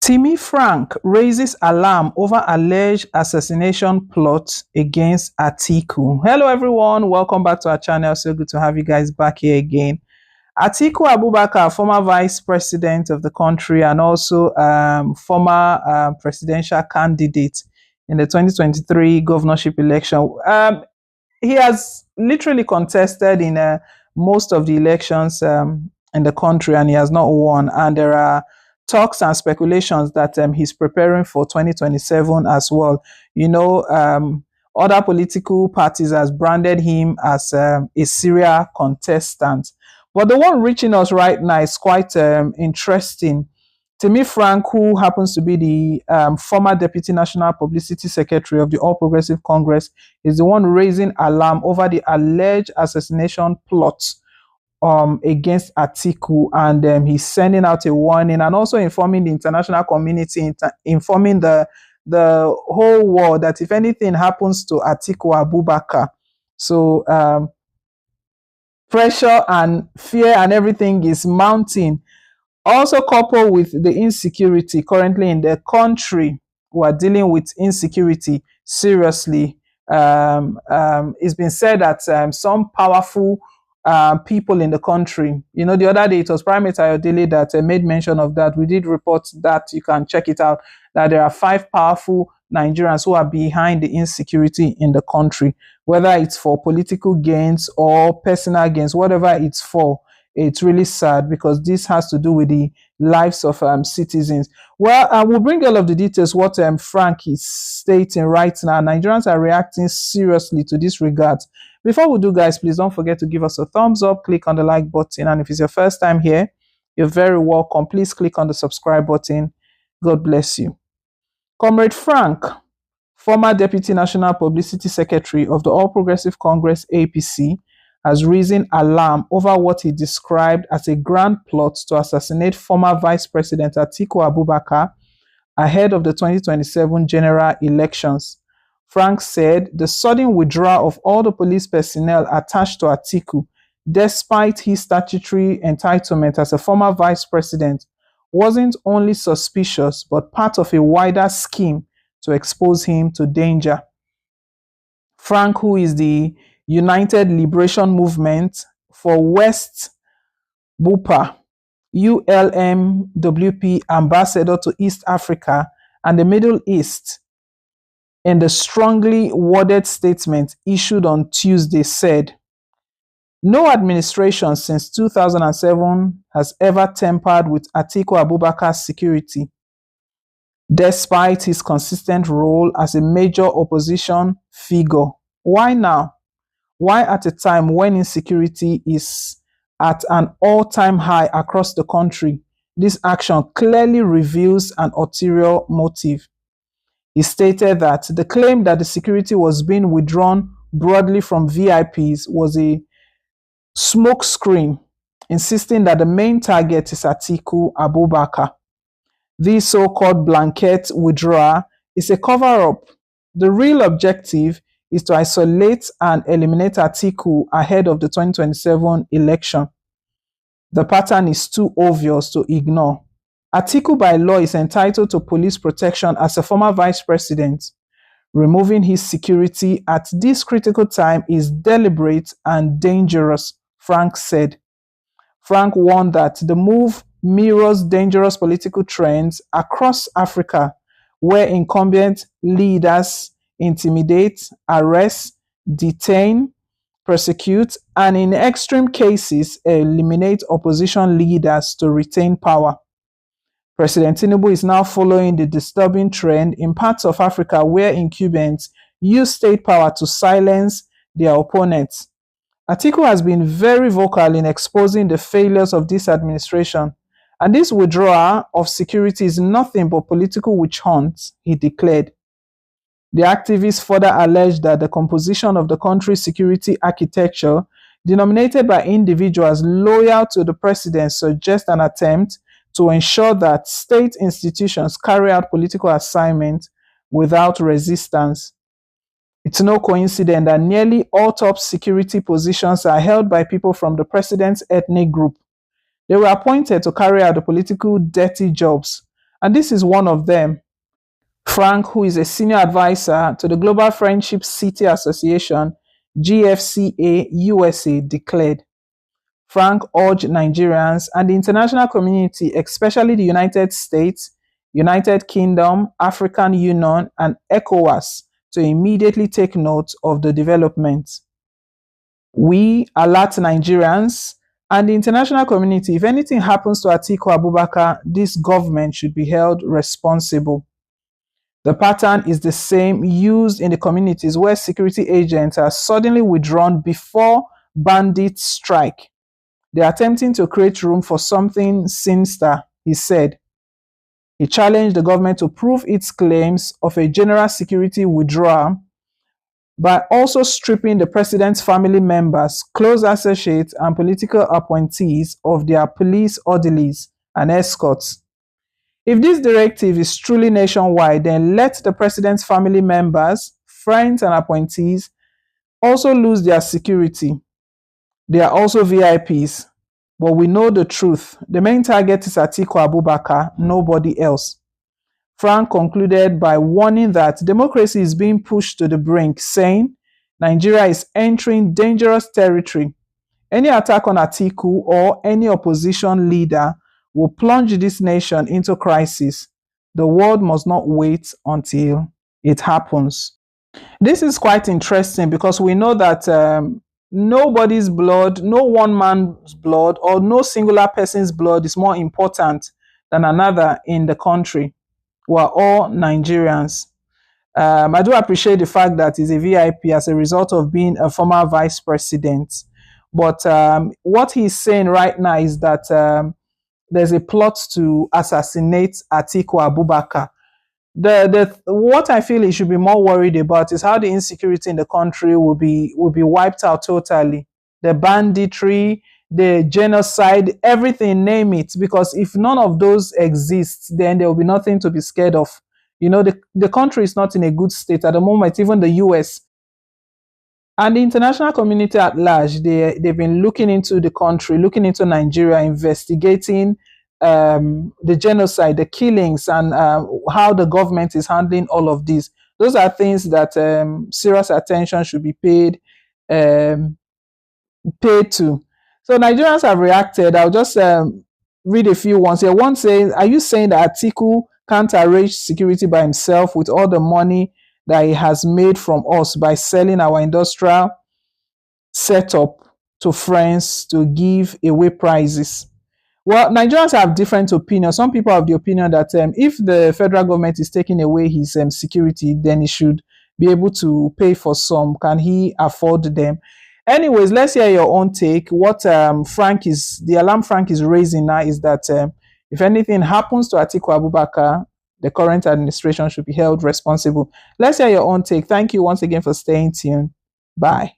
Timmy Frank raises alarm over alleged assassination plot against Atiku. Hello everyone, welcome back to our channel. So good to have you guys back here again. Atiku Abubakar, former vice president of the country and also former presidential candidate in the 2023 governorship election. He has literally contested in most of the elections in the country and he has not won. And there are talks and speculations that he's preparing for 2027 as well. You know, other political parties has branded him as a serial contestant. But the one reaching us right now is quite interesting. Timmy Frank, who happens to be the former Deputy National Publicity Secretary of the All Progressive Congress, is the one raising alarm over the alleged assassination plot against Atiku, and he's sending out a warning and also informing the international community, informing the whole world that if anything happens to Atiku Abubakar, so pressure and fear and everything is mounting. Also coupled with the insecurity currently in the country, we are dealing with insecurity seriously. It's been said that some powerful people in the country, you know, the other day it was Primate Ayodele that made mention of that. We did report that, you can check it out, that there are 5 powerful Nigerians who are behind the insecurity in the country, whether it's for political gains or personal gains, whatever it's for. It's really sad because this has to do with the lives of citizens. Well, I will bring all of the details what Frank is stating right now. Nigerians are reacting seriously to this regard. Before we do, guys, please don't forget to give us a thumbs up, click on the like button, and if it's your first time here, you're very welcome. Please click on the subscribe button. God bless you. Comrade Frank, former Deputy National Publicity Secretary of the All Progressive Congress APC, has risen alarm over what he described as a grand plot to assassinate former Vice President Atiku Abubakar ahead of the 2027 general elections. Frank said the sudden withdrawal of all the police personnel attached to Atiku, despite his statutory entitlement as a former vice president, wasn't only suspicious but part of a wider scheme to expose him to danger. Frank, who is the United Liberation Movement for West Bupa, ULMWP ambassador to East Africa and the Middle East, in the strongly worded statement issued on Tuesday said, "No administration since 2007 has ever tampered with Atiku Abubakar's security, despite his consistent role as a major opposition figure. Why now? Why at a time when insecurity is at an all-time high across the country? This action clearly reveals an ulterior motive." He stated that the claim that the security was being withdrawn broadly from VIPs was a smokescreen, insisting that the main target is Atiku Abubakar. This so-called blanket withdrawal is a cover-up. The real objective is to isolate and eliminate Atiku ahead of the 2027 election. The pattern is too obvious to ignore. Atiku by law is entitled to police protection as a former vice president. Removing his security at this critical time is deliberate and dangerous, Frank said. Frank warned that the move mirrors dangerous political trends across Africa, where incumbent leaders intimidate, arrest, detain, persecute, and in extreme cases, eliminate opposition leaders to retain power. President Tinubu is now following the disturbing trend in parts of Africa where incumbents use state power to silence their opponents. Atiku has been very vocal in exposing the failures of this administration, and this withdrawal of security is nothing but political witch hunt, he declared. The activist further alleged that the composition of the country's security architecture, denominated by individuals loyal to the president, suggests an attempt to ensure that state institutions carry out political assignments without resistance. It's no coincidence that nearly all top security positions are held by people from the president's ethnic group. They were appointed to carry out the political dirty jobs, And this is one of them. Frank, who is a senior advisor to the Global Friendship City Association, GFCA USA, declared. Frank urged Nigerians and the international community, especially the United States, United Kingdom, African Union, and ECOWAS, to immediately take note of the development. We alert Nigerians and the international community, if anything happens to Atiku Abubakar, this government should be held responsible. The pattern is the same used in the communities where security agents are suddenly withdrawn before bandits strike. They are attempting to create room for something sinister, he said. He challenged the government to prove its claims of a general security withdrawal by also stripping the president's family members, close associates, and political appointees of their police orderlies and escorts. If this directive is truly nationwide, then let the president's family members, friends, and appointees also lose their security. They are also VIPs. But we know the truth. The main target is Atiku Abubakar, nobody else. Frank concluded by warning that democracy is being pushed to the brink, saying Nigeria is entering dangerous territory. Any attack on Atiku or any opposition leader will plunge this nation into crisis. The world must not wait until it happens. This is quite interesting because we know that nobody's blood, no one man's blood, or no singular person's blood is more important than another in the country. We are all Nigerians. I do appreciate the fact that he's a VIP as a result of being a former vice president. But what he's saying right now is that there's a plot to assassinate Atiku Abubakar. What I feel he should be more worried about is how the insecurity in the country will be wiped out totally. The banditry, the genocide, everything, name it. Because if none of those exists, then there will be nothing to be scared of. You know, the country is not in a good state at the moment. Even the US and the international community at large, they've been looking into the country, looking into Nigeria, investigating the genocide, the killings, and how the government is handling all of this. Those are things that serious attention should be paid to. So Nigerians have reacted. I'll just read a few ones here. One says, are you saying that Atiku can't arrange security by himself with all the money that he has made from us by selling our industrial setup to friends to give away prizes? Well, Nigerians have different opinions. Some people have the opinion that if the federal government is taking away his security, then he should be able to pay for some. Can he afford them? Anyways, let's hear your own take. What the alarm Frank is raising now is that if anything happens to Atiku Abubakar, the current administration should be held responsible. Let's hear your own take. Thank you once again for staying tuned. Bye.